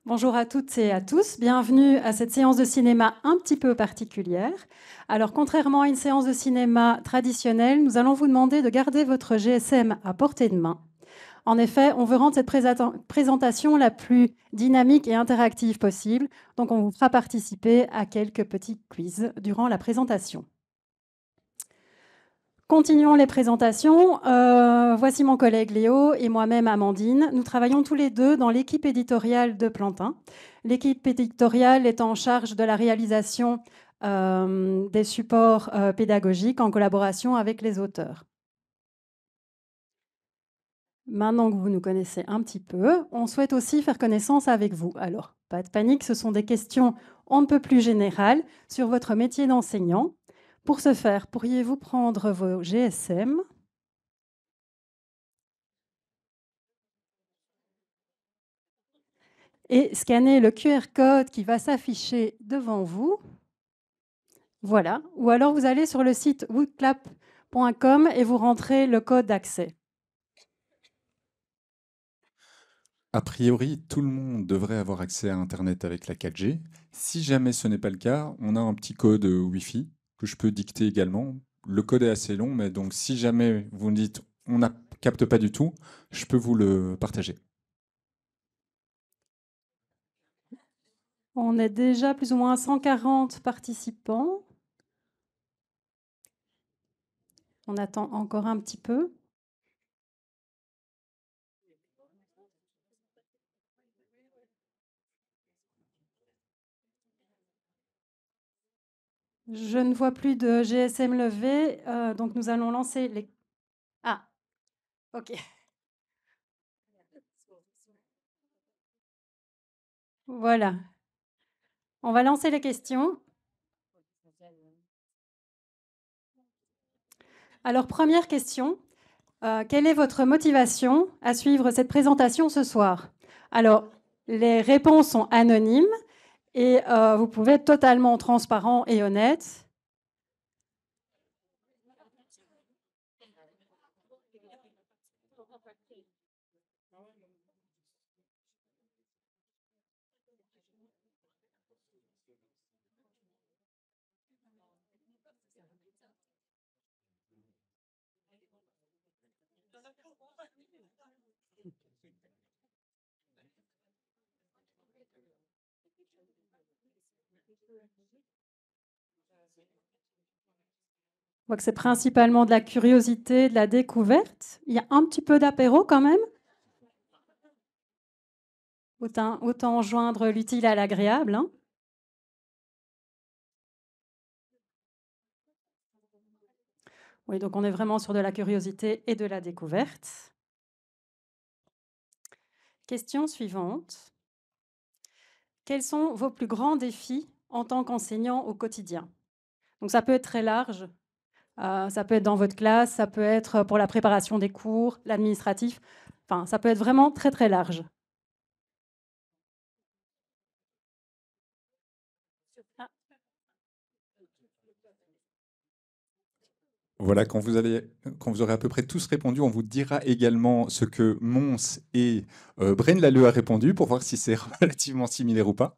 Bonjour à toutes et à tous, bienvenue à cette séance de cinéma un petit peu particulière. Alors, contrairement à une séance de cinéma traditionnelle, nous allons vous demander de garder votre GSM à portée de main. En effet, on veut rendre cette présentation la plus dynamique et interactive possible, donc on vous fera participer à quelques petits quiz durant la présentation. Continuons les présentations. Voici mon collègue Léo et moi-même Amandine. Nous travaillons tous les deux dans l'équipe éditoriale de Plantin. L'équipe éditoriale est en charge de la réalisation des supports pédagogiques en collaboration avec les auteurs. Maintenant que vous nous connaissez un petit peu, on souhaite aussi faire connaissance avec vous. Alors, pas de panique, ce sont des questions on ne peut plus générales sur votre métier d'enseignant. Pour ce faire, pourriez-vous prendre vos GSM et scanner le QR code qui va s'afficher devant vous. Voilà. Ou alors vous allez sur le site woodclap.com et vous rentrez le code d'accès. A priori, tout le monde devrait avoir accès à Internet avec la 4G. Si jamais ce n'est pas le cas, on a un petit code Wi-Fi que je peux dicter également. Le code est assez long, mais donc si jamais vous me dites on ne capte pas du tout, je peux vous le partager. On est déjà plus ou moins à 140 participants. On attend encore un petit peu. Je ne vois plus de GSM levé, donc nous allons lancer les... Ah, ok. Voilà. On va lancer les questions. Alors, première question. Quelle est votre motivation à suivre cette présentation ce soir? Alors, les réponses sont anonymes et vous pouvez être totalement transparent et honnête. Je vois que c'est principalement de la curiosité, de la découverte. Il y a un petit peu d'apéro quand même. Autant joindre l'utile à l'agréable, hein. Oui, donc on est vraiment sur de la curiosité et de la découverte. Question suivante. Quels sont vos plus grands défis en tant qu'enseignant au quotidien? Donc ça peut être très large. Ça peut être dans votre classe, ça peut être pour la préparation des cours, l'administratif. Enfin, ça peut être vraiment très, très large. Ah, Voilà, quand vous aurez à peu près tous répondu, on vous dira également ce que Mons et Braine Lalleux a répondu pour voir si c'est relativement similaire ou pas.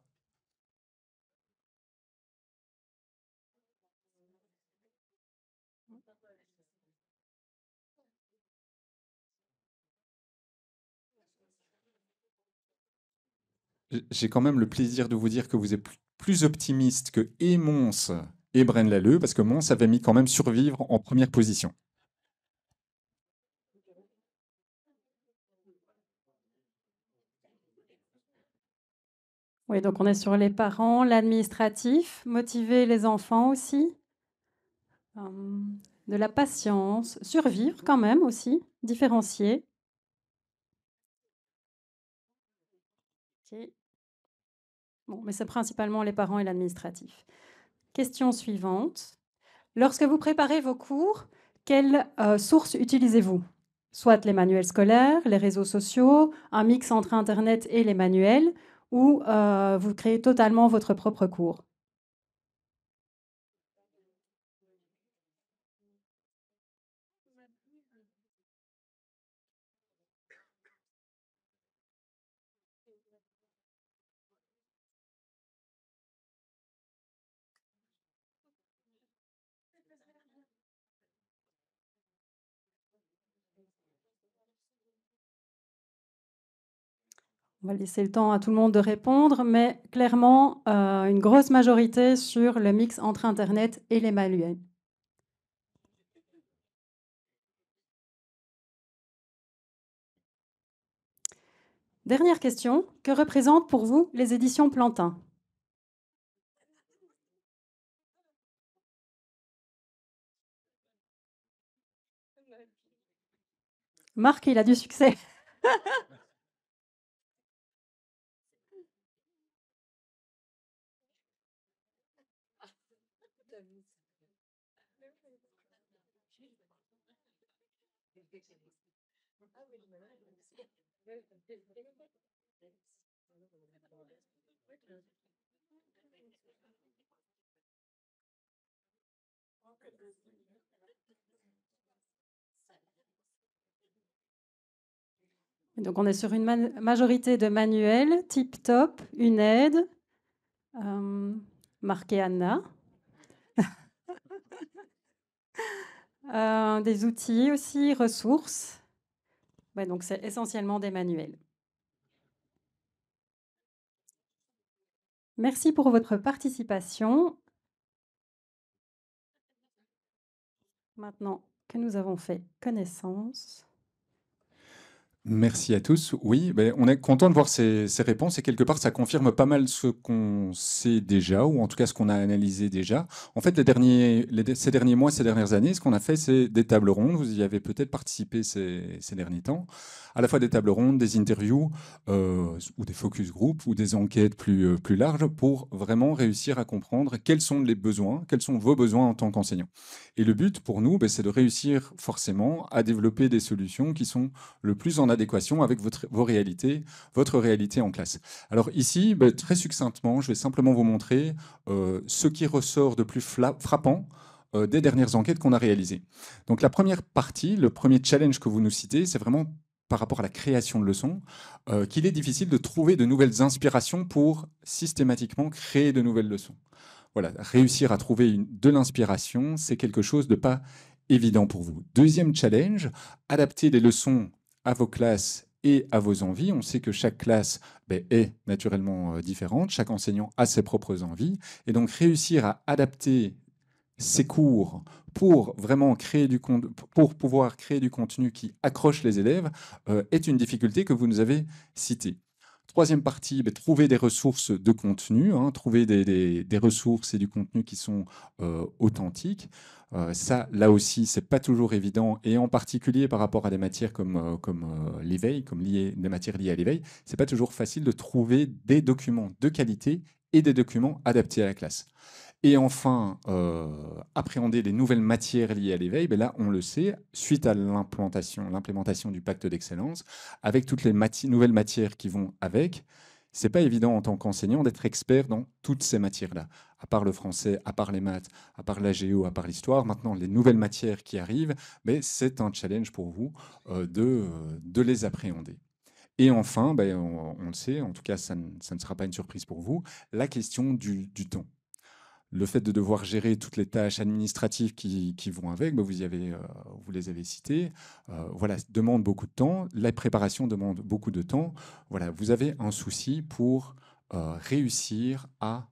J'ai quand même le plaisir de vous dire que vous êtes plus optimiste que et Mons et Braine Lalleux, parce que Mons avait mis quand même survivre en première position. oui, donc on est sur les parents, l'administratif, motiver les enfants aussi, de la patience, survivre quand même aussi, différencier. Ok. Bon, mais c'est principalement les parents et l'administratif. Question suivante. Lorsque vous préparez vos cours, quelles sources utilisez-vous? Soit les manuels scolaires, les réseaux sociaux, un mix entre Internet et les manuels, ou vous créez totalement votre propre cours? On va laisser le temps à tout le monde de répondre, mais clairement, une grosse majorité sur le mix entre Internet et les manuels. Dernière question, que représentent pour vous les éditions Plantin? Marc, il a du succès. Donc on est sur une majorité de manuels, Tip Top, une aide, Marc et Anna. Des outils aussi, ressources. Ouais, donc c'est essentiellement des manuels. Merci pour votre participation. Maintenant que nous avons fait connaissance. Merci à tous. Oui, ben, on est content de voir ces réponses et quelque part, ça confirme pas mal ce qu'on sait déjà, ou en tout cas ce qu'on a analysé déjà. En fait, ces derniers mois, ces dernières années, ce qu'on a fait, c'est des tables rondes. Vous y avez peut-être participé ces derniers temps. À la fois des tables rondes, des interviews, ou des focus group, ou des enquêtes plus larges pour vraiment réussir à comprendre quels sont les besoins, quels sont vos besoins en tant qu'enseignant. Et le but pour nous, ben, c'est de réussir forcément à développer des solutions qui sont le plus en adéquation avec vos réalités, votre réalité en classe. Alors ici, ben, très succinctement, je vais simplement vous montrer ce qui ressort de plus frappant des dernières enquêtes qu'on a réalisées. Donc la première partie, le premier challenge que vous nous citez, c'est vraiment par rapport à la création de leçons, qu'il est difficile de trouver de nouvelles inspirations pour systématiquement créer de nouvelles leçons. Voilà, réussir à trouver de l'inspiration, c'est quelque chose de pas évident pour vous. Deuxième challenge, adapter les leçons à vos classes et à vos envies. On sait que chaque classe est naturellement différente, chaque enseignant a ses propres envies, et donc réussir à adapter ses cours pour vraiment pour pouvoir créer du contenu qui accroche les élèves est une difficulté que vous nous avez citée. Troisième partie, trouver des ressources de contenu, hein, trouver des ressources et du contenu qui sont authentiques. Ça, là aussi, c'est pas toujours évident, et en particulier par rapport à des matières comme l'éveil, des matières liées à l'éveil, c'est pas toujours facile de trouver des documents de qualité et des documents adaptés à la classe. Et enfin, appréhender les nouvelles matières liées à l'éveil, là, on le sait, suite à l'implémentation du pacte d'excellence, avec toutes les nouvelles matières qui vont avec, c'est pas évident en tant qu'enseignant d'être expert dans toutes ces matières-là. À part le français, à part les maths, à part la géo, à part l'histoire, maintenant, les nouvelles matières qui arrivent, mais c'est un challenge pour vous de les appréhender. Et enfin, on le sait, en tout cas, ça ne sera pas une surprise pour vous, la question du temps. Le fait de devoir gérer toutes les tâches administratives qui vont avec, vous les avez citées, voilà, demande beaucoup de temps. La préparation demande beaucoup de temps. Voilà, vous avez un souci pour réussir à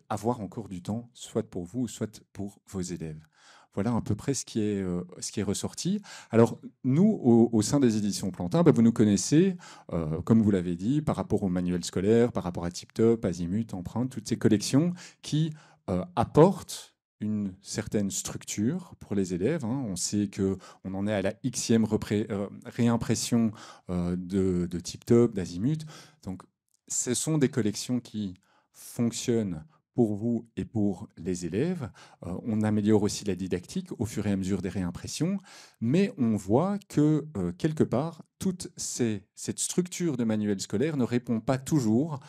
avoir encore du temps, soit pour vous, soit pour vos élèves. Voilà à peu près ce qui est ressorti. Alors, nous, au sein des éditions Plantin, vous nous connaissez, comme vous l'avez dit, par rapport au manuel scolaire, par rapport à TipTop, Azimut, Empreinte, toutes ces collections qui apportent une certaine structure pour les élèves. Hein. On sait qu'on en est à la xème réimpression de TipTop, d'Azimut. Donc, ce sont des collections qui fonctionnent pour vous et pour les élèves. On améliore aussi la didactique au fur et à mesure des réimpressions, mais on voit que quelque part, cette structure de manuel scolaire ne répond pas toujours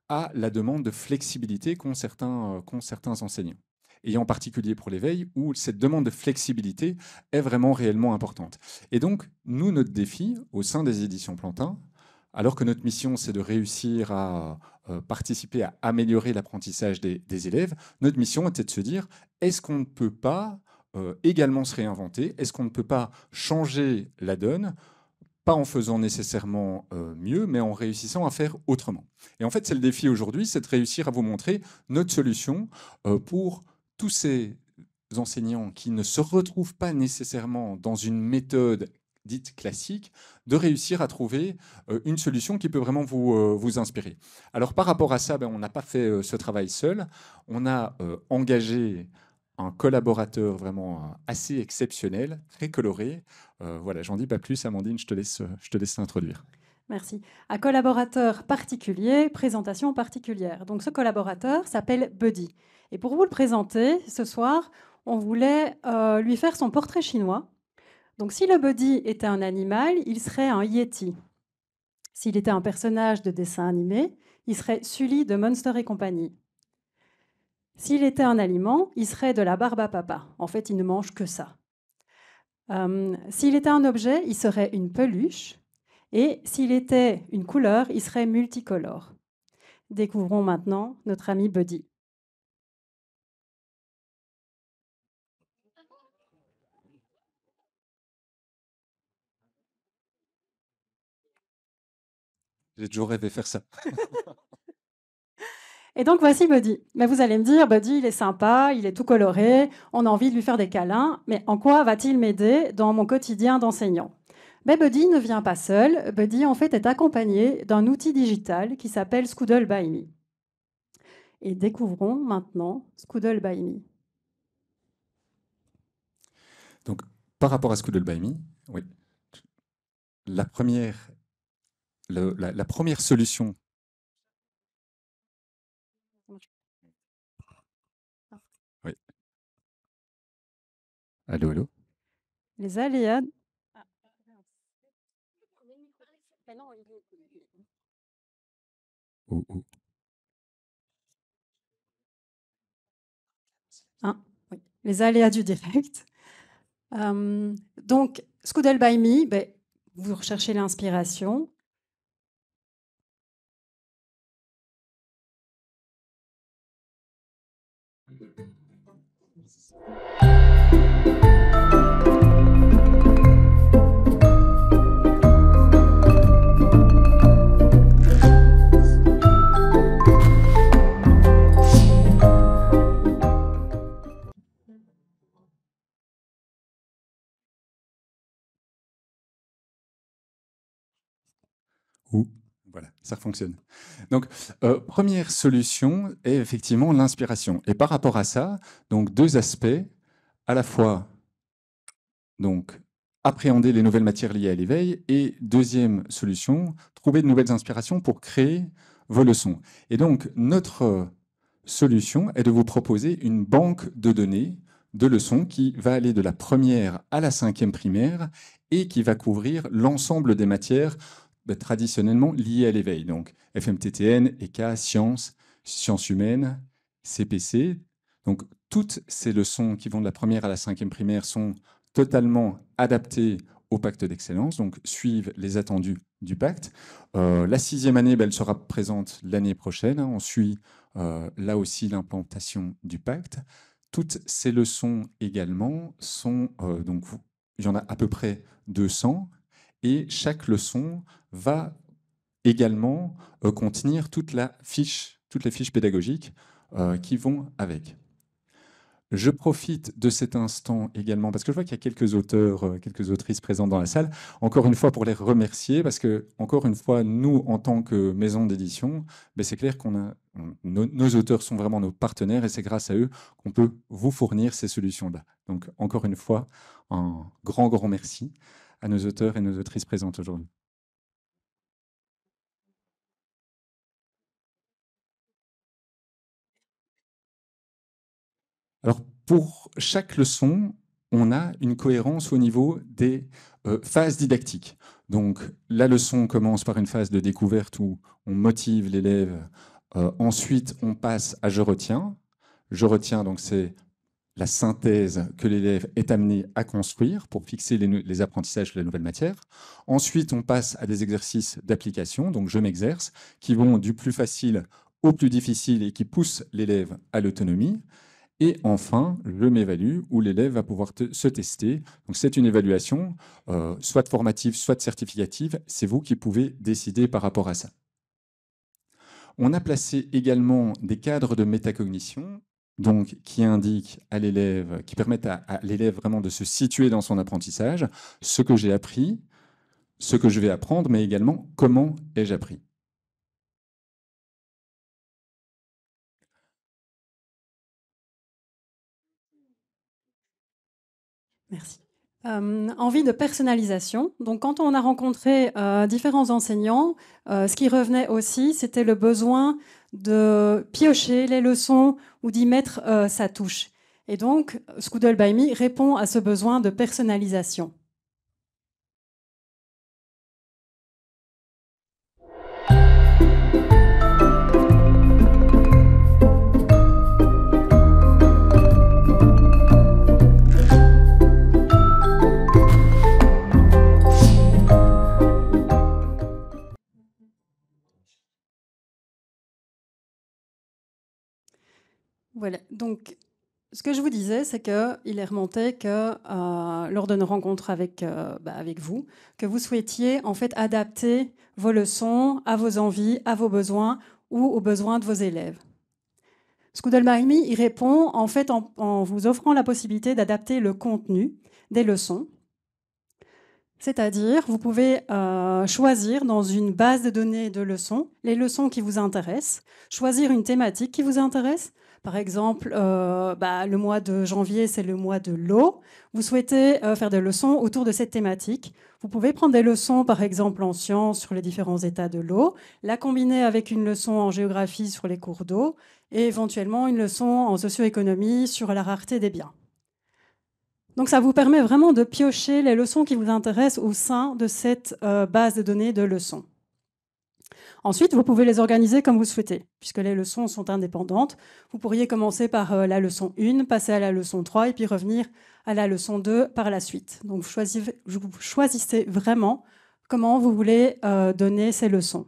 à la demande de flexibilité qu'ont certains enseignants. Et en particulier pour l'éveil, où cette demande de flexibilité est vraiment réellement importante. Et donc, nous, notre défi au sein des éditions Plantin, alors que notre mission, c'est de réussir à participer à améliorer l'apprentissage des élèves, notre mission était de se dire, est-ce qu'on ne peut pas également se réinventer? Est-ce qu'on ne peut pas changer la donne pas en faisant nécessairement mieux, mais en réussissant à faire autrement. Et en fait, c'est le défi aujourd'hui, c'est de réussir à vous montrer notre solution pour tous ces enseignants qui ne se retrouvent pas nécessairement dans une méthode dite classique, de réussir à trouver une solution qui peut vraiment vous inspirer. Alors par rapport à ça, on n'a pas fait ce travail seul. On a engagé un collaborateur vraiment assez exceptionnel, très coloré. Voilà, j'en dis pas plus, Amandine, je te laisse l'introduire. Merci. Un collaborateur particulier, présentation particulière. Donc ce collaborateur s'appelle Buddy. Et pour vous le présenter, ce soir, on voulait lui faire son portrait chinois. Donc si le Buddy était un animal, il serait un Yeti. S'il était un personnage de dessin animé, il serait Sully de Monster et compagnie. S'il était un aliment, il serait de la barbe à papa. En fait, il ne mange que ça. S'il était un objet, il serait une peluche. Et s'il était une couleur, il serait multicolore. Découvrons maintenant notre ami Buddy. J'ai toujours rêvé faire ça. Et donc voici Buddy. Mais vous allez me dire, Buddy, il est sympa, il est tout coloré, on a envie de lui faire des câlins, mais en quoi va-t-il m'aider dans mon quotidien d'enseignant? Mais Buddy ne vient pas seul. Buddy, en fait, est accompagné d'un outil digital qui s'appelle Scoodle by Me. Et découvrons maintenant Scoodle by Me. Donc, par rapport à Scoodle by Me, oui, la première solution. Oui. Allô, allô. Les aléas. Oh. Oui. Les aléas du direct. Donc, Scoodle by Me, vous recherchez l'inspiration. Voilà, ça fonctionne. Donc, première solution est effectivement l'inspiration. Et par rapport à ça, donc deux aspects, à la fois donc appréhender les nouvelles matières liées à l'éveil et deuxième solution, trouver de nouvelles inspirations pour créer vos leçons. Et donc, notre solution est de vous proposer une banque de données de leçons qui va aller de la première à la 5e primaire et qui va couvrir l'ensemble des matières traditionnellement liées à l'éveil. Donc FMTTN, EK, sciences, sciences humaines, CPC. Donc toutes ces leçons qui vont de la première à la 5e primaire sont totalement adaptées au pacte d'excellence, donc suivent les attendus du pacte. La 6e année, elle sera présente l'année prochaine. On suit là aussi l'implantation du pacte. Toutes ces leçons également sont, donc il y en a à peu près 200, et chaque leçon va également contenir toutes les fiches pédagogiques qui vont avec. Je profite de cet instant également, parce que je vois qu'il y a quelques auteurs, quelques autrices présentes dans la salle, encore une fois pour les remercier, parce que, encore une fois, nous, en tant que maison d'édition, c'est clair nos auteurs sont vraiment nos partenaires, et c'est grâce à eux qu'on peut vous fournir ces solutions-là. Donc, encore une fois, un grand, grand merci à nos auteurs et nos autrices présentes aujourd'hui. Alors, pour chaque leçon, on a une cohérence au niveau des phases didactiques. Donc, la leçon commence par une phase de découverte où on motive l'élève. Ensuite, on passe à « je retiens ». Je retiens, donc c'est la synthèse que l'élève est amené à construire pour fixer les apprentissages sur les nouvelles matières. Ensuite, on passe à des exercices d'application, donc « je m'exerce », qui vont du plus facile au plus difficile et qui poussent l'élève à l'autonomie. Et enfin, je m'évalue où l'élève va pouvoir se tester. Donc c'est une évaluation, soit formative, soit certificative. C'est vous qui pouvez décider par rapport à ça. On a placé également des cadres de métacognition, donc qui indiquent à l'élève, qui permettent à l'élève vraiment de se situer dans son apprentissage, ce que j'ai appris, ce que je vais apprendre, mais également comment ai-je appris. Merci. Envie de personnalisation. Donc, quand on a rencontré différents enseignants, ce qui revenait aussi, c'était le besoin de piocher les leçons ou d'y mettre sa touche. Et donc, Scoodle by Me répond à ce besoin de personnalisation. Voilà. Donc, ce que je vous disais, c'est qu'il est remonté que lors de nos rencontres avec, avec vous, que vous souhaitiez en fait adapter vos leçons à vos envies, à vos besoins ou aux besoins de vos élèves. Scoodle by Me y répond en fait en vous offrant la possibilité d'adapter le contenu des leçons. C'est-à-dire, vous pouvez choisir dans une base de données de leçons les leçons qui vous intéressent, choisir une thématique qui vous intéresse. Par exemple, le mois de janvier, c'est le mois de l'eau. Vous souhaitez faire des leçons autour de cette thématique. Vous pouvez prendre des leçons, par exemple, en sciences sur les différents états de l'eau, la combiner avec une leçon en géographie sur les cours d'eau et éventuellement une leçon en socio-économie sur la rareté des biens. Donc ça vous permet vraiment de piocher les leçons qui vous intéressent au sein de cette base de données de leçons. Ensuite, vous pouvez les organiser comme vous souhaitez, puisque les leçons sont indépendantes. Vous pourriez commencer par la leçon 1, passer à la leçon 3 et puis revenir à la leçon 2 par la suite. Donc vous choisissez vraiment comment vous voulez donner ces leçons.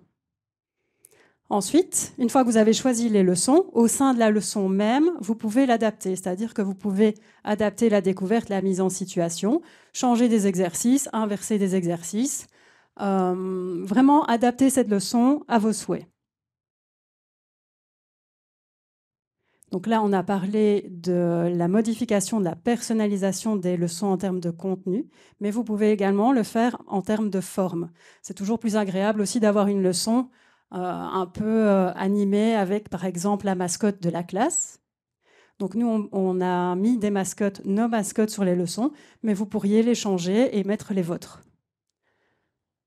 Ensuite, une fois que vous avez choisi les leçons, au sein de la leçon même, vous pouvez l'adapter. C'est-à-dire que vous pouvez adapter la découverte, la mise en situation, changer des exercices, inverser des exercices, vraiment adapter cette leçon à vos souhaits. Donc là, on a parlé de la modification, de la personnalisation des leçons en termes de contenu, mais vous pouvez également le faire en termes de forme. C'est toujours plus agréable aussi d'avoir une leçon un peu animée avec, par exemple, la mascotte de la classe. Donc nous, on a mis des mascottes, nos mascottes sur les leçons, mais vous pourriez les changer et mettre les vôtres.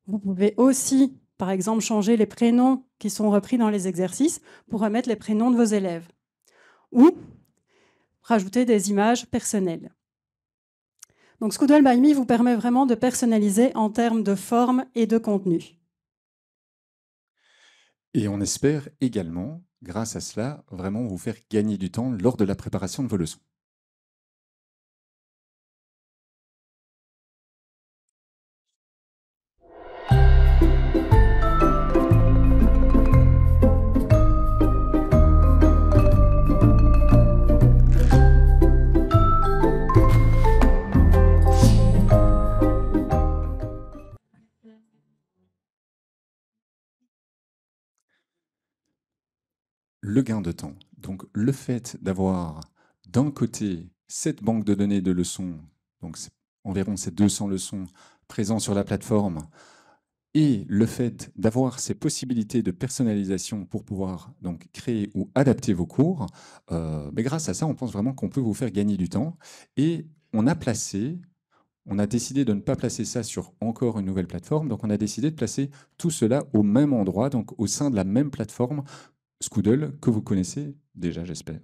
Vous pouvez aussi, par exemple, changer les prénoms qui sont repris dans les exercices pour remettre les prénoms de vos élèves. Ou rajouter des images personnelles. Donc Scoodle by Me vous permet vraiment de personnaliser en termes de forme et de contenu. Et on espère également, grâce à cela, vraiment vous faire gagner du temps lors de la préparation de vos leçons. Le gain de temps. Donc le fait d'avoir d'un côté cette banque de données de leçons, donc environ ces 200 leçons présentes sur la plateforme, et le fait d'avoir ces possibilités de personnalisation pour pouvoir donc créer ou adapter vos cours, mais grâce à ça, on pense vraiment qu'on peut vous faire gagner du temps. Et on a décidé de ne pas placer ça sur encore une nouvelle plateforme, donc on a décidé de placer tout cela au même endroit, donc au sein de la même plateforme Scoodle que vous connaissez déjà, j'espère.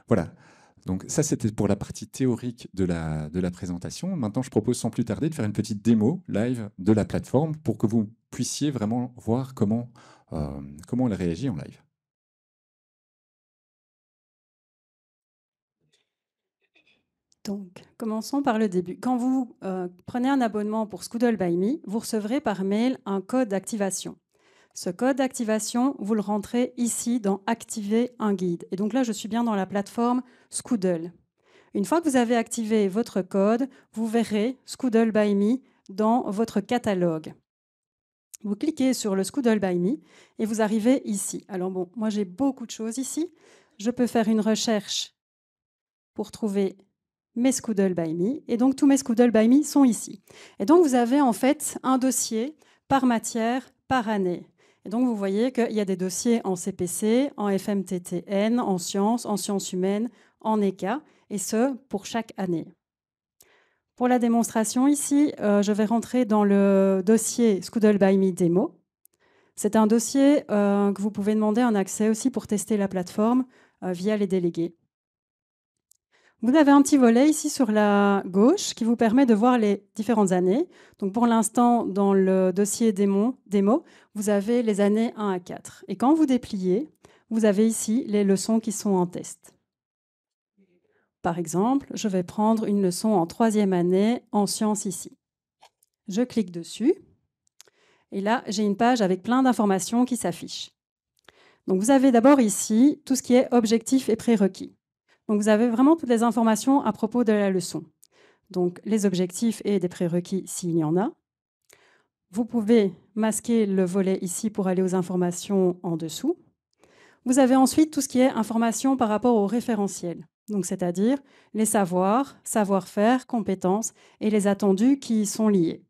Voilà. Donc ça, c'était pour la partie théorique de la présentation. Maintenant, je propose sans plus tarder de faire une petite démo live de la plateforme pour que vous puissiez vraiment voir comment elle réagit en live. Donc, commençons par le début. Quand vous prenez un abonnement pour Scoodle by Me, vous recevrez par mail un code d'activation. Ce code d'activation, vous le rentrez ici dans Activer un guide. Et donc là, je suis bien dans la plateforme Scoodle. Une fois que vous avez activé votre code, vous verrez Scoodle by Me dans votre catalogue. Vous cliquez sur le Scoodle by Me et vous arrivez ici. Alors bon, moi j'ai beaucoup de choses ici. Je peux faire une recherche pour trouver mes Scoodle by Me. Et donc tous mes Scoodle by Me sont ici. Et donc vous avez en fait un dossier par matière, par année. Et donc vous voyez qu'il y a des dossiers en CPC, en FMTTN, en sciences humaines, en ECA, et ce pour chaque année. Pour la démonstration ici, je vais rentrer dans le dossier Scoodle by Me Demo. C'est un dossier que vous pouvez demander un accès aussi pour tester la plateforme via les délégués. Vous avez un petit volet ici sur la gauche qui vous permet de voir les différentes années. Donc pour l'instant, dans le dossier démo, vous avez les années 1 à 4. Et quand vous dépliez, vous avez ici les leçons qui sont en test. Par exemple, je vais prendre une leçon en 3e année en sciences ici. Je clique dessus. Et là, j'ai une page avec plein d'informations qui s'affichent. Donc vous avez d'abord ici tout ce qui est objectifs et prérequis. Donc vous avez vraiment toutes les informations à propos de la leçon. Donc les objectifs et des prérequis s'il y en a. Vous pouvez masquer le volet ici pour aller aux informations en dessous. Vous avez ensuite tout ce qui est information par rapport au référentiel. Donc c'est-à-dire les savoirs, savoir-faire, compétences et les attendus qui y sont liés.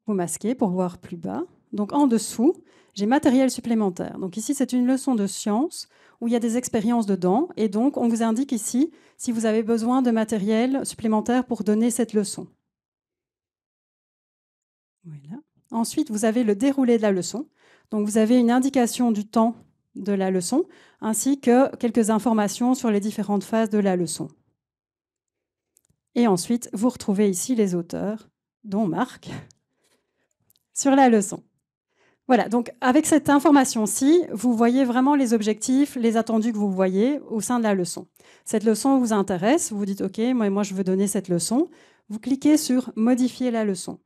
Vous masquez pour voir plus bas. Donc en dessous, j'ai matériel supplémentaire. Donc ici, c'est une leçon de sciences où il y a des expériences dedans. Et donc, on vous indique ici si vous avez besoin de matériel supplémentaire pour donner cette leçon. Voilà. Ensuite, vous avez le déroulé de la leçon. Donc, vous avez une indication du temps de la leçon, ainsi que quelques informations sur les différentes phases de la leçon. Et ensuite, vous retrouvez ici les auteurs, dont Marc, sur la leçon. Voilà, donc avec cette information-ci, vous voyez vraiment les objectifs, les attendus que vous voyez au sein de la leçon. Cette leçon vous intéresse, vous vous dites « Ok, moi je veux donner cette leçon ». Vous cliquez sur « Modifier la leçon ».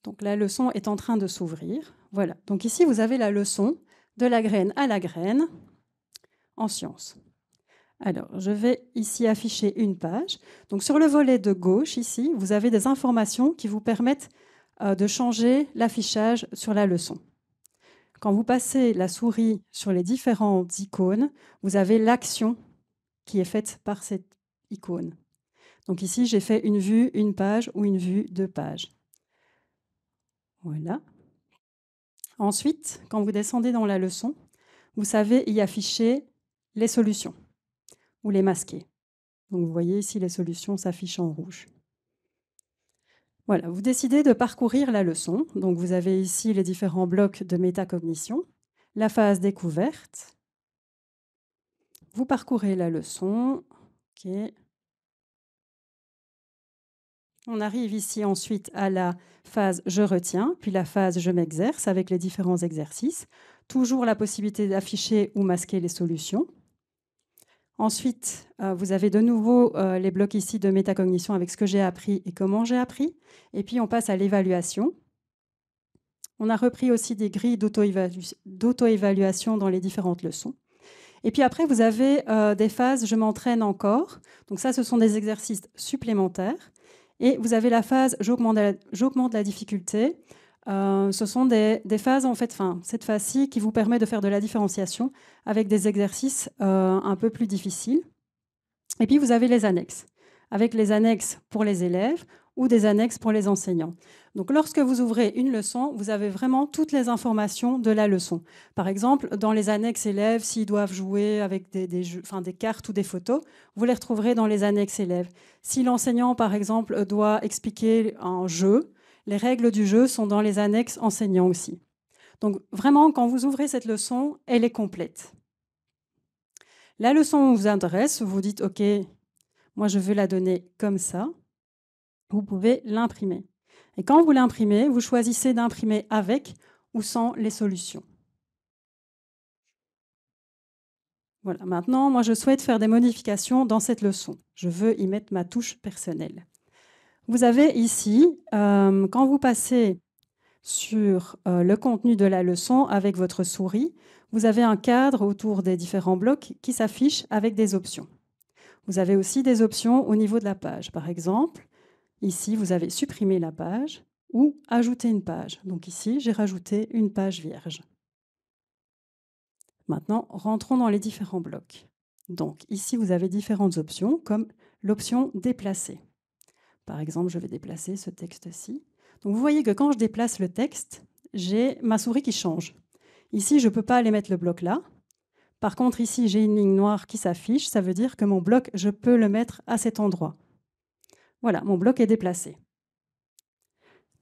Donc la leçon est en train de s'ouvrir. Voilà, donc ici vous avez la leçon de la graine à la graine en sciences. Alors, je vais ici afficher une page. Donc, sur le volet de gauche, ici, vous avez des informations qui vous permettent de changer l'affichage sur la leçon. Quand vous passez la souris sur les différentes icônes, vous avez l'action qui est faite par cette icône. Donc ici, j'ai fait une vue, une page ou une vue, 2 pages. Voilà. Ensuite, quand vous descendez dans la leçon, vous savez y afficher les solutions ou les masquer. Donc vous voyez ici, les solutions s'affichent en rouge. Voilà, vous décidez de parcourir la leçon. Donc vous avez ici les différents blocs de métacognition, la phase découverte. Vous parcourez la leçon. OK. On arrive ici ensuite à la phase « Je retiens », puis la phase « Je m'exerce » avec les différents exercices. Toujours la possibilité d'afficher ou masquer les solutions. Ensuite, vous avez de nouveau les blocs ici de métacognition avec ce que j'ai appris et comment j'ai appris. Et puis, on passe à l'évaluation. On a repris aussi des grilles d'auto-évaluation dans les différentes leçons. Et puis après, vous avez des phases « Je m'entraîne encore ». Donc ça, ce sont des exercices supplémentaires. Et vous avez la phase « J'augmente la difficulté ». Ce sont des phases, en fait, cette phase-ci qui vous permet de faire de la différenciation avec des exercices un peu plus difficiles. Et puis, vous avez les annexes, avec les annexes pour les élèves ou des annexes pour les enseignants. Donc, lorsque vous ouvrez une leçon, vous avez vraiment toutes les informations de la leçon. Par exemple, dans les annexes élèves, s'ils doivent jouer avec des cartes ou des photos, vous les retrouverez dans les annexes élèves. Si l'enseignant, par exemple, doit expliquer un jeu, les règles du jeu sont dans les annexes enseignants aussi. Donc vraiment, quand vous ouvrez cette leçon, elle est complète. La leçon vous intéresse, vous dites « Ok, moi je veux la donner comme ça ». Vous pouvez l'imprimer. Et quand vous l'imprimez, vous choisissez d'imprimer avec ou sans les solutions. Voilà, maintenant, moi je souhaite faire des modifications dans cette leçon. Je veux y mettre ma touche personnelle. vous avez ici, quand vous passez sur le contenu de la leçon avec votre souris, vous avez un cadre autour des différents blocs qui s'affiche avec des options. Vous avez aussi des options au niveau de la page. Par exemple, ici, vous avez supprimé la page ou ajouter une page. Donc ici, j'ai rajouté une page vierge. Maintenant, rentrons dans les différents blocs. Donc ici, vous avez différentes options, comme l'option déplacer. Par exemple, je vais déplacer ce texte-ci. Donc vous voyez que quand je déplace le texte, j'ai ma souris qui change. Ici, je ne peux pas aller mettre le bloc là. Par contre, ici, j'ai une ligne noire qui s'affiche. Ça veut dire que mon bloc, je peux le mettre à cet endroit. Voilà, mon bloc est déplacé.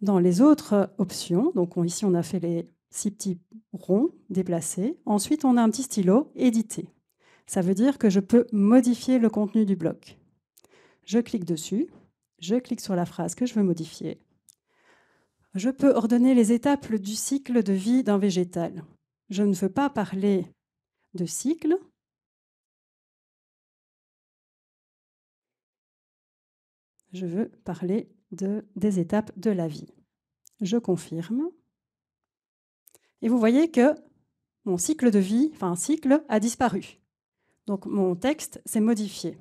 Dans les autres options, donc ici, on a fait les 6 petits ronds déplacés. Ensuite, on a un petit stylo, éditer. Ça veut dire que je peux modifier le contenu du bloc. Je clique dessus, je clique sur la phrase que je veux modifier. Je peux ordonner les étapes du cycle de vie d'un végétal. Je ne veux pas parler de cycle. Je veux parler des étapes de la vie. Je confirme. Et vous voyez que mon cycle de vie, enfin un cycle, a disparu. Donc mon texte s'est modifié.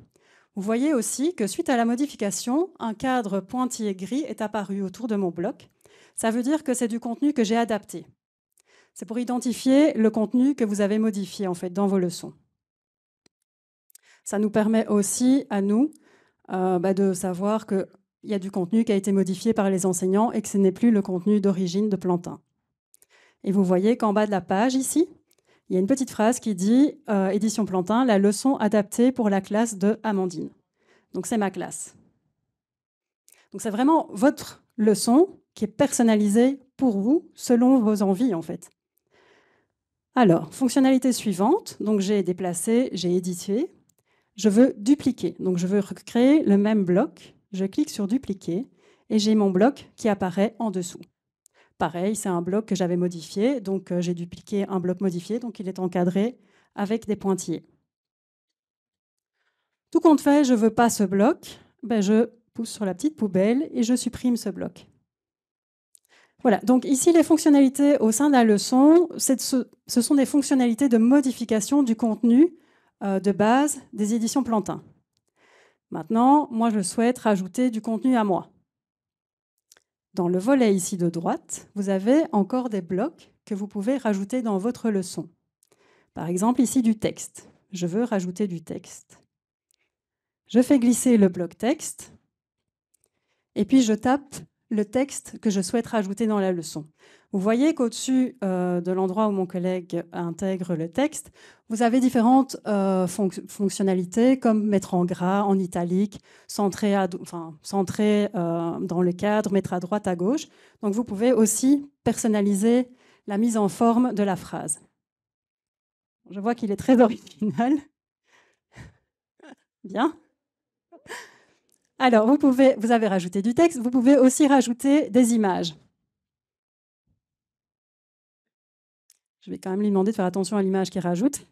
Vous voyez aussi que suite à la modification, un cadre pointillé gris est apparu autour de mon bloc. Ça veut dire que c'est du contenu que j'ai adapté. C'est pour identifier le contenu que vous avez modifié en fait dans vos leçons. Ça nous permet aussi à nous de savoir qu'il y a du contenu qui a été modifié par les enseignants et que ce n'est plus le contenu d'origine de Plantin. Et vous voyez qu'en bas de la page ici, il y a une petite phrase qui dit Édition Plantin, la leçon adaptée pour la classe de Amandine. Donc c'est ma classe. Donc c'est vraiment votre leçon qui est personnalisée pour vous selon vos envies en fait. Alors, fonctionnalité suivante, donc j'ai déplacé, j'ai édité. Je veux dupliquer, donc je veux recréer le même bloc. Je clique sur dupliquer et j'ai mon bloc qui apparaît en dessous. Pareil, c'est un bloc que j'avais modifié, donc j'ai dupliqué un bloc modifié, donc il est encadré avec des pointillés. Tout compte fait, je ne veux pas ce bloc, je pousse sur la petite poubelle et je supprime ce bloc. Voilà, donc ici, les fonctionnalités au sein de la leçon, ce sont des fonctionnalités de modification du contenu de base des éditions Plantin. Maintenant, moi, je souhaite rajouter du contenu à moi. Dans le volet ici de droite, vous avez encore des blocs que vous pouvez rajouter dans votre leçon. Par exemple, ici, du texte. Je veux rajouter du texte. Je fais glisser le bloc texte et puis je tape le texte que je souhaite rajouter dans la leçon. Vous voyez qu'au-dessus de l'endroit où mon collègue intègre le texte, vous avez différentes fonctionnalités comme mettre en gras, en italique, centrer dans le cadre, mettre à droite, à gauche. Donc vous pouvez aussi personnaliser la mise en forme de la phrase. Je vois qu'il est très original. Bien. Alors, vous avez rajouté du texte, vous pouvez aussi rajouter des images. Je vais quand même lui demander de faire attention à l'image qu'il rajoute.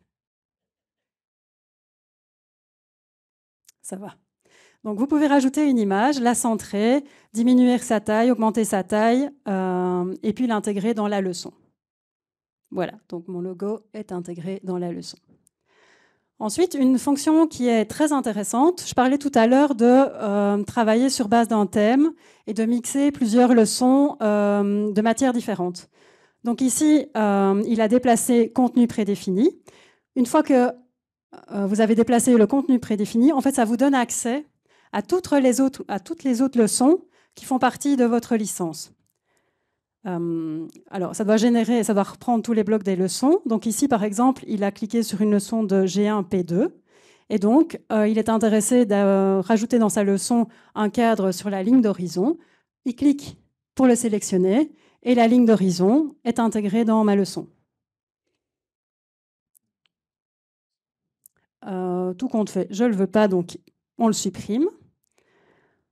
Ça va. Donc, vous pouvez rajouter une image, la centrer, diminuer sa taille, augmenter sa taille, et puis l'intégrer dans la leçon. Voilà, donc mon logo est intégré dans la leçon. Ensuite, une fonction qui est très intéressante, je parlais tout à l'heure de travailler sur base d'un thème et de mixer plusieurs leçons de matières différentes. Donc ici, il a déplacé contenu prédéfini. Une fois que vous avez déplacé le contenu prédéfini, en fait, ça vous donne accès à toutes les autres leçons qui font partie de votre licence. Alors, ça doit reprendre tous les blocs des leçons. Donc ici, par exemple, il a cliqué sur une leçon de G1 P2. Et donc, il est intéressé de rajouter dans sa leçon un cadre sur la ligne d'horizon. Il clique pour le sélectionner et la ligne d'horizon est intégrée dans ma leçon. Tout compte fait, je ne le veux pas, donc on le supprime.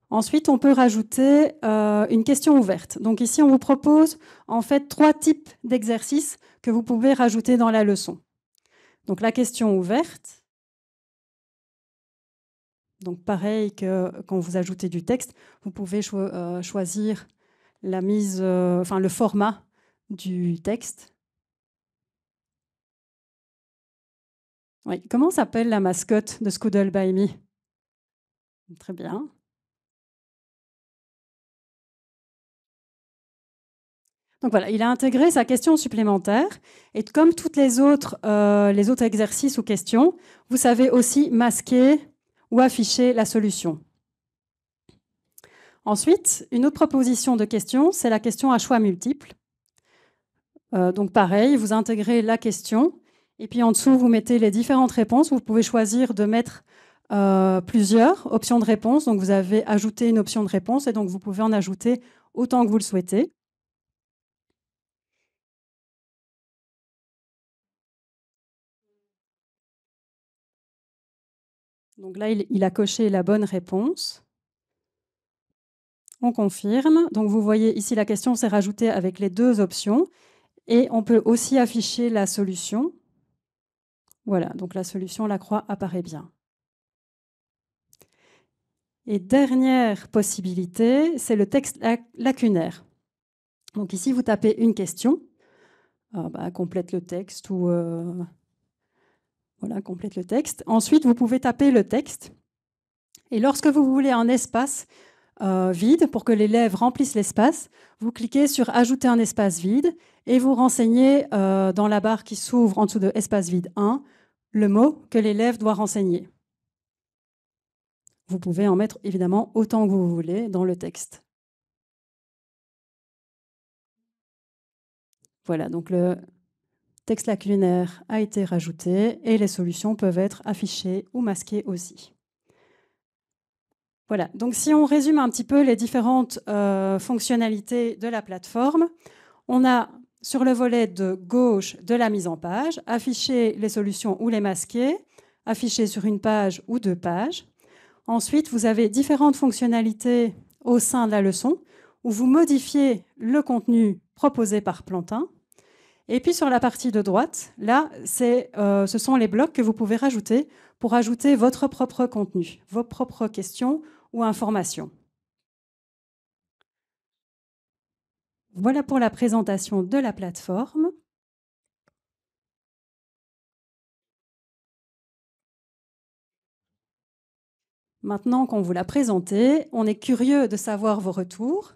Ensuite, on peut rajouter une question ouverte. Donc ici, on vous propose en fait 3 types d'exercices que vous pouvez rajouter dans la leçon. Donc la question ouverte. Donc pareil que quand vous ajoutez du texte, vous pouvez choisir la mise, enfin le format du texte. Oui. Comment s'appelle la mascotte de Scoodle by Me? Très bien. Donc voilà, il a intégré sa question supplémentaire. Et comme toutes les autres exercices ou questions, vous savez aussi masquer ou afficher la solution. Ensuite, une autre proposition de question, c'est la question à choix multiples. Donc pareil, vous intégrez la question et puis en dessous, vous mettez les différentes réponses. Vous pouvez choisir de mettre plusieurs options de réponse. Donc vous avez ajouté une option de réponse et donc vous pouvez en ajouter autant que vous le souhaitez. Donc là, il a coché la bonne réponse. On confirme. Donc vous voyez ici, la question s'est rajoutée avec les deux options. Et on peut aussi afficher la solution. Voilà, donc la solution, la croix apparaît bien. Et dernière possibilité, c'est le texte lacunaire. Donc ici, vous tapez une question, complète le texte ou voilà, complète le texte. Ensuite, vous pouvez taper le texte. Et lorsque vous voulez un espace vide pour que l'élève remplisse l'espace, vous cliquez sur Ajouter un espace vide et vous renseignez dans la barre qui s'ouvre en dessous de Espace vide 1 le mot que l'élève doit renseigner. Vous pouvez en mettre évidemment autant que vous voulez dans le texte. Voilà, donc le texte lacunaire a été rajouté et les solutions peuvent être affichées ou masquées aussi. Voilà, donc si on résume un petit peu les différentes fonctionnalités de la plateforme, on a sur le volet de gauche de la mise en page, afficher les solutions ou les masquer, afficher sur une page ou deux pages. Ensuite, vous avez différentes fonctionnalités au sein de la leçon où vous modifiez le contenu proposé par Plantin. Et puis sur la partie de droite, là, ce sont les blocs que vous pouvez rajouter pour ajouter votre propre contenu, vos propres questions ou informations. Voilà pour la présentation de la plateforme. Maintenant qu'on vous l'a présentée, on est curieux de savoir vos retours.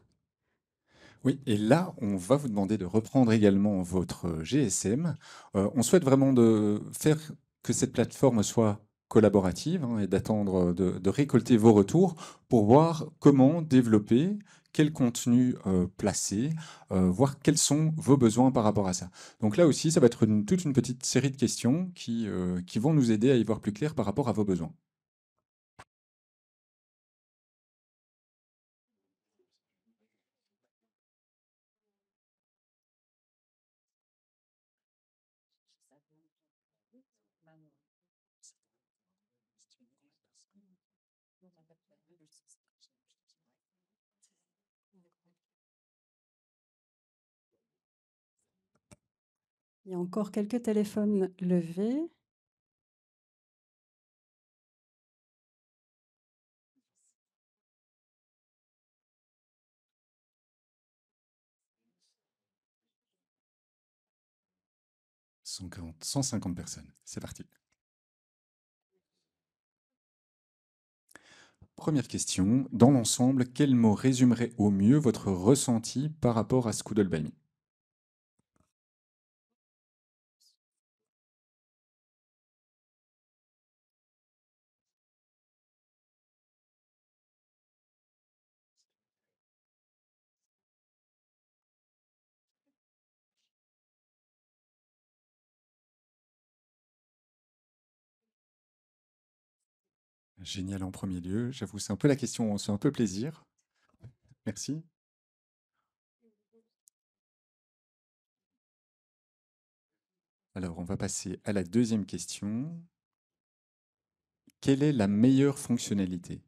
Oui, et là, on va vous demander de reprendre également votre GSM. On souhaite vraiment de faire que cette plateforme soit collaborative et d'attendre de récolter vos retours pour voir comment développer, quel contenu placer, voir quels sont vos besoins par rapport à ça. Donc là aussi, ça va être toute une petite série de questions qui vont nous aider à y voir plus clair par rapport à vos besoins. Il y a encore quelques téléphones levés. « 150 personnes. C'est parti. Première question. Dans l'ensemble, quel mot résumerait au mieux votre ressenti par rapport à Scoodle by Me? Génial en premier lieu. J'avoue, c'est un peu la question, on se fait un peu plaisir. Merci. Alors, on va passer à la deuxième question. Quelle est la meilleure fonctionnalité?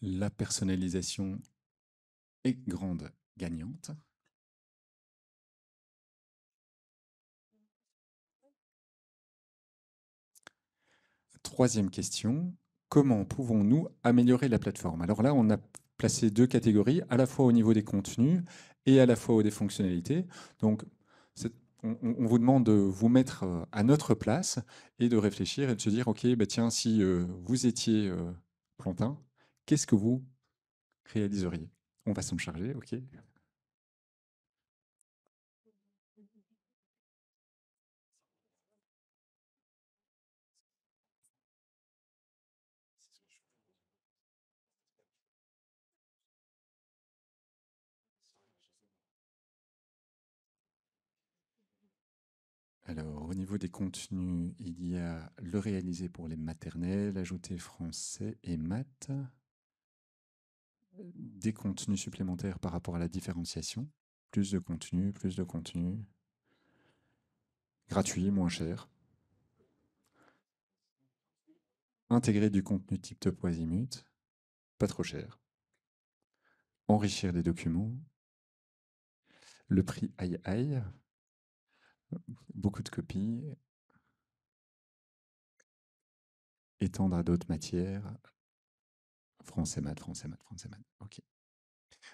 La personnalisation est grande gagnante. Troisième question, comment pouvons-nous améliorer la plateforme? Alors là, on a placé deux catégories, à la fois au niveau des contenus et à la fois des fonctionnalités. Donc, on vous demande de vous mettre à notre place et de réfléchir et de se dire, OK, bah tiens, si vous étiez Plantin, qu'est-ce que vous réaliseriez? On va s'en charger, OK? Alors, au niveau des contenus, il y a le réaliser pour les maternelles, ajouter français et maths, des contenus supplémentaires par rapport à la différenciation, plus de contenu, gratuit, moins cher, intégrer du contenu type Topoazimut, pas trop cher, enrichir des documents, le prix aïe aïe, beaucoup de copies, étendre à d'autres matières, français, maths, français, maths, français, maths. OK.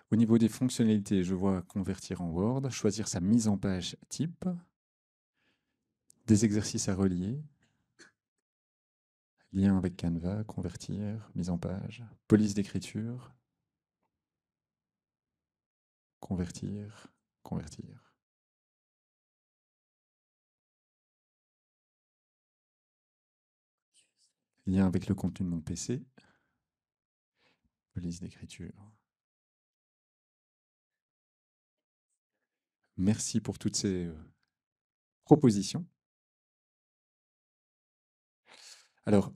Au niveau des fonctionnalités, je vois convertir en Word, choisir sa mise en page type, des exercices à relier, lien avec Canva, convertir, mise en page, police d'écriture, convertir, convertir. Lien avec le contenu de mon PC, police d'écriture. Merci pour toutes ces propositions. Alors,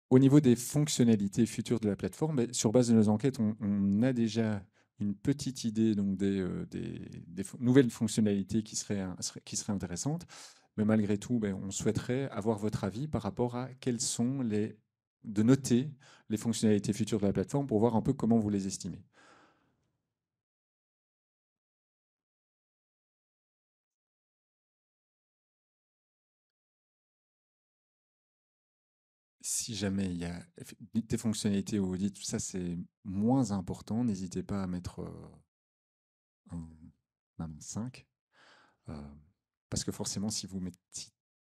au niveau des fonctionnalités futures de la plateforme, sur base de nos enquêtes, on a déjà une petite idée donc des nouvelles fonctionnalités qui seraient intéressantes. Mais malgré tout, on souhaiterait avoir votre avis par rapport à quelles sont de noter les fonctionnalités futures de la plateforme pour voir un peu comment vous les estimez. Si jamais il y a des fonctionnalités où vous dites ça c'est moins important, n'hésitez pas à mettre un 5. Parce que forcément, si vous mettez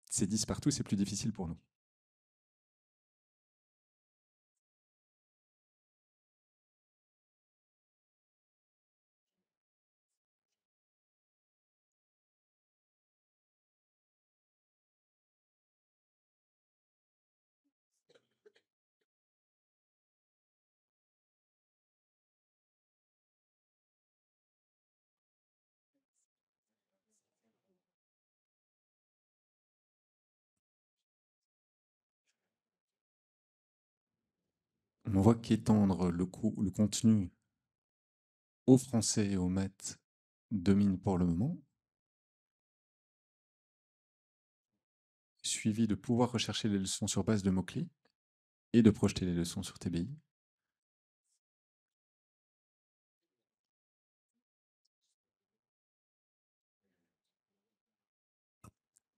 ces 10 partout, c'est plus difficile pour nous. On voit qu'étendre le contenu au français et aux maths domine pour le moment, suivi de pouvoir rechercher les leçons sur base de mots-clés et de projeter les leçons sur TBI.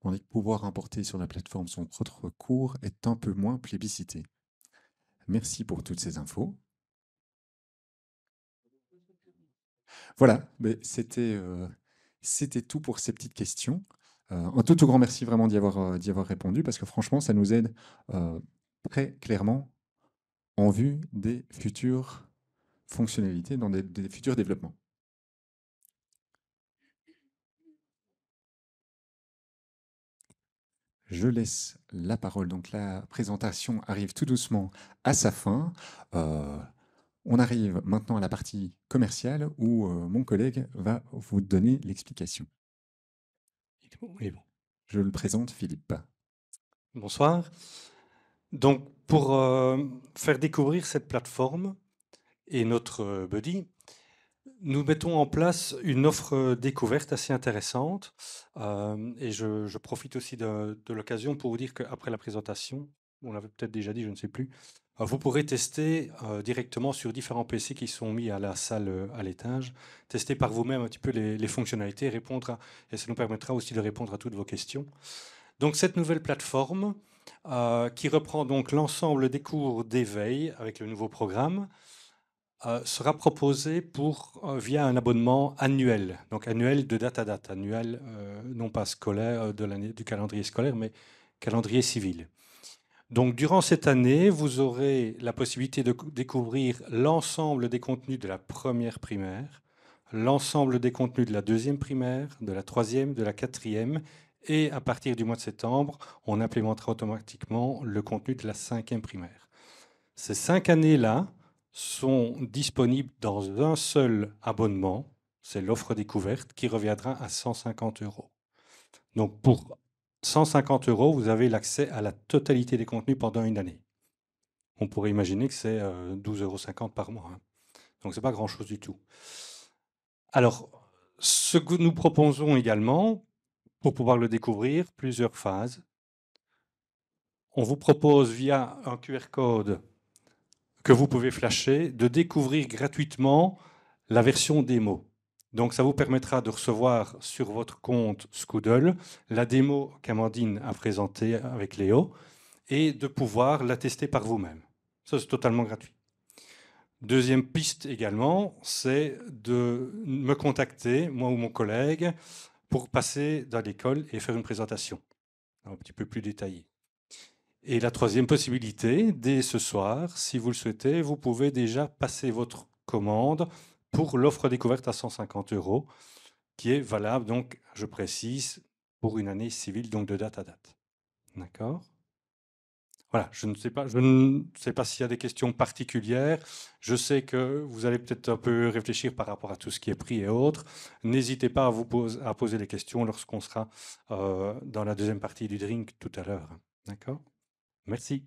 Tandis que pouvoir importer sur la plateforme son propre cours est un peu moins plébiscité. Merci pour toutes ces infos. Voilà, c'était tout pour ces petites questions. Un tout grand merci vraiment d'y avoir répondu parce que franchement, ça nous aide très clairement en vue des futures fonctionnalités, dans des futurs développements. Je laisse la parole. Donc la présentation arrive tout doucement à sa fin. On arrive maintenant à la partie commerciale où mon collègue va vous donner l'explication. Oui, bon. Je le présente, Philippe. Bonsoir. Donc, pour faire découvrir cette plateforme et notre buddy, nous mettons en place une offre découverte assez intéressante. Et je profite aussi de l'occasion pour vous dire qu'après la présentation, on l'avait peut-être déjà dit, je ne sais plus, Vous pourrez tester directement sur différents PC qui sont mis à la salle à l'étage, tester par vous-même un petit peu les fonctionnalités, et ça nous permettra aussi de répondre à toutes vos questions. Donc cette nouvelle plateforme qui reprend donc l'ensemble des cours d'éveil avec le nouveau programme sera proposée via un abonnement annuel, donc annuel de date à date, annuel non pas scolaire du calendrier scolaire, mais calendrier civil. Donc, durant cette année, vous aurez la possibilité de découvrir l'ensemble des contenus de la première primaire, l'ensemble des contenus de la deuxième primaire, de la troisième, de la quatrième, et à partir du mois de septembre, on implémentera automatiquement le contenu de la cinquième primaire. Ces 5 années-là sont disponibles dans un seul abonnement, c'est l'offre découverte, qui reviendra à 150 €. Donc, pour 150 €, vous avez l'accès à la totalité des contenus pendant une année. On pourrait imaginer que c'est 12,50 € par mois. Hein. Donc, ce n'est pas grand-chose du tout. Alors, ce que nous proposons également, pour pouvoir le découvrir, plusieurs phases. On vous propose, via un QR code que vous pouvez flasher, de découvrir gratuitement la version démo. Donc, ça vous permettra de recevoir sur votre compte Scoodle la démo qu'Amandine a présentée avec Léo et de pouvoir la tester par vous-même. Ça, c'est totalement gratuit. Deuxième piste également, c'est de me contacter, moi ou mon collègue, pour passer dans l'école et faire une présentation un petit peu plus détaillée. Et la troisième possibilité, dès ce soir, si vous le souhaitez, vous pouvez déjà passer votre commande pour l'offre découverte à 150 €, qui est valable, donc, je précise, pour une année civile, donc de date à date. D'accord ? Voilà, je ne sais pas s'il y a des questions particulières. Je sais que vous allez peut-être un peu réfléchir par rapport à tout ce qui est pris et autres. N'hésitez pas à poser des questions lorsqu'on sera dans la deuxième partie du drink tout à l'heure. D'accord ? Merci.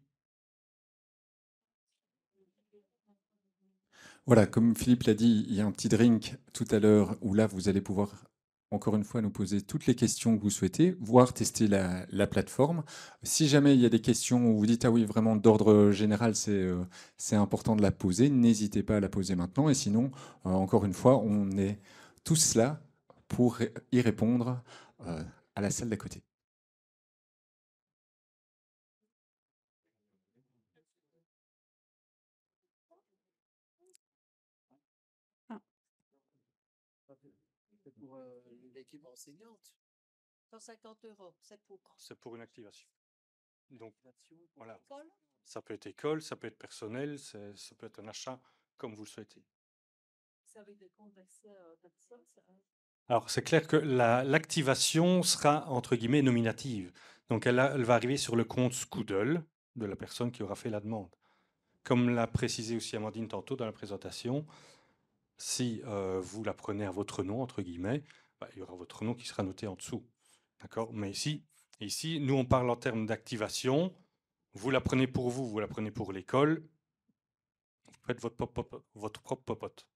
Voilà, comme Philippe l'a dit, il y a un petit drink tout à l'heure où là, vous allez pouvoir, encore une fois, nous poser toutes les questions que vous souhaitez, voire tester la plateforme. Si jamais il y a des questions où vous dites, ah oui, vraiment d'ordre général, c'est important de la poser, n'hésitez pas à la poser maintenant. Et sinon, encore une fois, on est tous là pour y répondre à la salle d'à côté. C'est pour l'équipe enseignante. 150 €, c'est pour C'est pour une activation. Donc, voilà. l'école. Ça peut être école, ça peut être personnel, ça peut être un achat comme vous le souhaitez. Ça veut dire qu'on accès comme ça. Alors, c'est clair que l'activation sera, entre guillemets, nominative. Donc, elle va arriver sur le compte Scoodle de la personne qui aura fait la demande. Comme l'a précisé aussi Amandine tantôt dans la présentation, si vous la prenez à votre nom, entre guillemets, il y aura votre nom qui sera noté en dessous. D'accord ? Mais ici, nous, on parle en termes d'activation. Vous la prenez pour vous, vous la prenez pour l'école. Vous faites votre propre popote.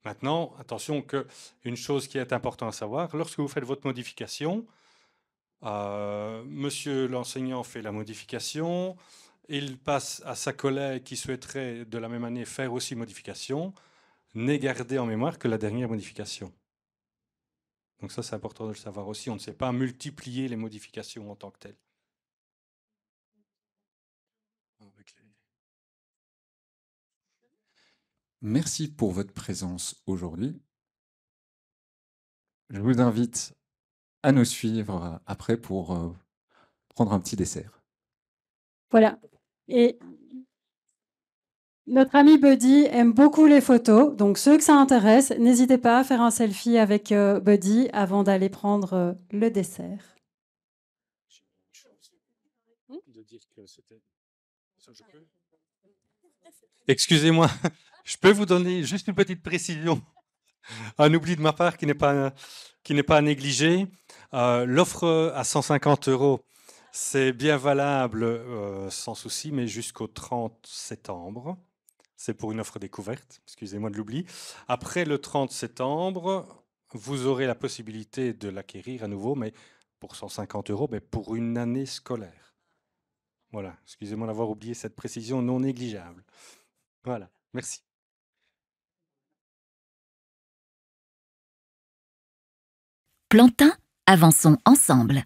Maintenant, attention qu'une chose qui est importante à savoir, lorsque vous faites votre modification, monsieur l'enseignant fait la modification, il passe à sa collègue qui souhaiterait de la même année faire aussi modification, n'ayez gardé en mémoire que la dernière modification. Donc ça, c'est important de le savoir aussi. On ne sait pas multiplier les modifications en tant que telles. Merci pour votre présence aujourd'hui. Je vous invite à nous suivre après pour prendre un petit dessert. Voilà. Et notre ami Buddy aime beaucoup les photos, donc ceux que ça intéresse, n'hésitez pas à faire un selfie avec Buddy avant d'aller prendre le dessert. Excusez-moi, je peux vous donner juste une petite précision, un oubli de ma part qui n'est pas à négliger. L'offre à 150 €, c'est bien valable sans souci, mais jusqu'au 30 septembre. C'est pour une offre découverte, excusez-moi de l'oubli. Après le 30 septembre, vous aurez la possibilité de l'acquérir à nouveau, mais pour 150 €, mais pour une année scolaire. Voilà, excusez-moi d'avoir oublié cette précision non négligeable. Voilà, merci. Plantin, avançons ensemble.